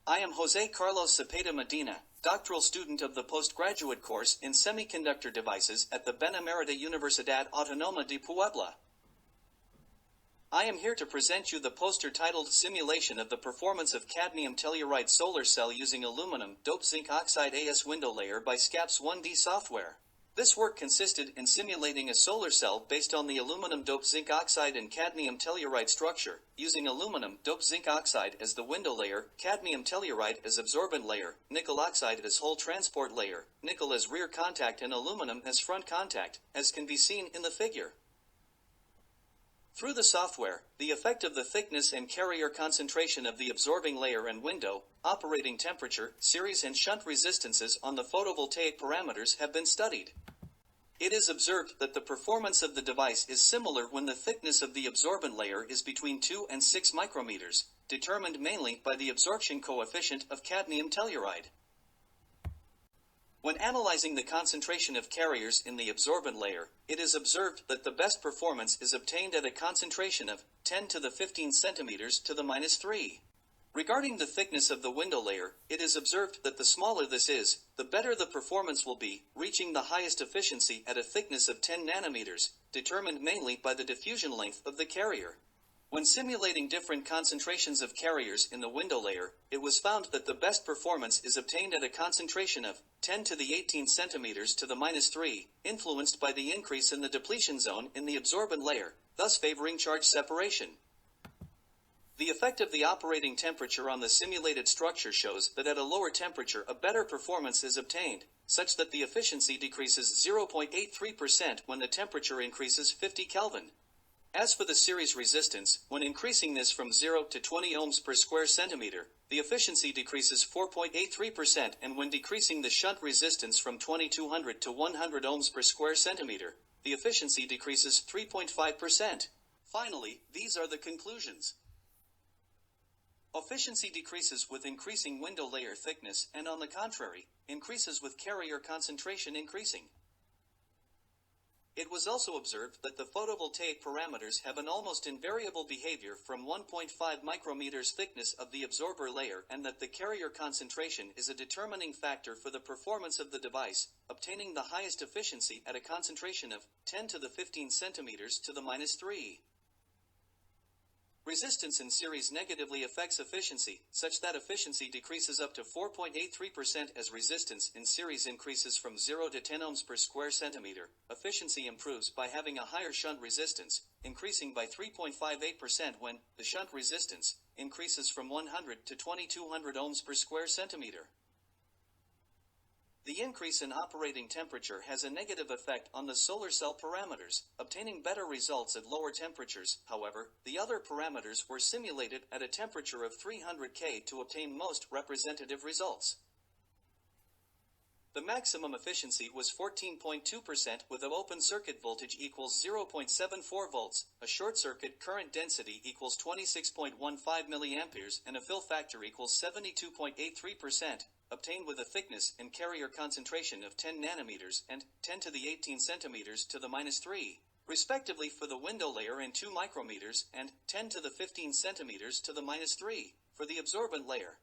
I am Jose Carlos Cepeda Medina, doctoral student of the postgraduate course in Semiconductor Devices at the Benemérita Universidad Autónoma de Puebla. I am here to present you the poster titled Simulation of the Performance of Cadmium Telluride Solar Cell Using Aluminum Doped Zinc Oxide AS Window Layer by SCAPS-1D software. This work consisted in simulating a solar cell based on the aluminum-doped zinc oxide and cadmium telluride structure, using aluminum-doped zinc oxide as the window layer, cadmium telluride as absorbent layer, nickel oxide as whole transport layer, nickel as rear contact and aluminum as front contact, as can be seen in the figure. Through the software, the effect of the thickness and carrier concentration of the absorbing layer and window, operating temperature, series and shunt resistances on the photovoltaic parameters have been studied. It is observed that the performance of the device is similar when the thickness of the absorbent layer is between 2 and 6 micrometers, determined mainly by the absorption coefficient of cadmium telluride. When analyzing the concentration of carriers in the absorbent layer, it is observed that the best performance is obtained at a concentration of 10 to the 15 centimeters to the minus 3. Regarding the thickness of the window layer, it is observed that the smaller this is, the better the performance will be, reaching the highest efficiency at a thickness of 10 nanometers, determined mainly by the diffusion length of the carrier. When simulating different concentrations of carriers in the window layer, it was found that the best performance is obtained at a concentration of 10 to the 18 centimeters to the minus 3, influenced by the increase in the depletion zone in the absorbent layer, thus favoring charge separation. The effect of the operating temperature on the simulated structure shows that at a lower temperature a better performance is obtained, such that the efficiency decreases 0.83% when the temperature increases 50 Kelvin. As for the series resistance, when increasing this from 0 to 20 ohms per square centimeter, the efficiency decreases 4.83%, and when decreasing the shunt resistance from 2200 to 100 ohms per square centimeter, the efficiency decreases 3.5%. Finally, these are the conclusions. Efficiency decreases with increasing window layer thickness and, on the contrary, increases with carrier concentration increasing. It was also observed that the photovoltaic parameters have an almost invariable behavior from 1.5 micrometers thickness of the absorber layer, and that the carrier concentration is a determining factor for the performance of the device, obtaining the highest efficiency at a concentration of 10 to the 15 centimeters to the minus 3. Resistance in series negatively affects efficiency, such that efficiency decreases up to 4.83% as resistance in series increases from 0 to 10 ohms per square centimeter. Efficiency improves by having a higher shunt resistance, increasing by 3.58% when the shunt resistance increases from 100 to 2200 ohms per square centimeter. The increase in operating temperature has a negative effect on the solar cell parameters, obtaining better results at lower temperatures. However, the other parameters were simulated at a temperature of 300 K to obtain most representative results. The maximum efficiency was 14.2% with an open circuit voltage equals 0.74 volts, a short circuit current density equals 26.15 milliamperes, and a fill factor equals 72.83%. Obtained with a thickness and carrier concentration of 10 nanometers and 10 to the 18 centimeters to the minus 3, respectively for the window layer, and 2 micrometers and 10 to the 15 centimeters to the minus 3 for the absorbent layer.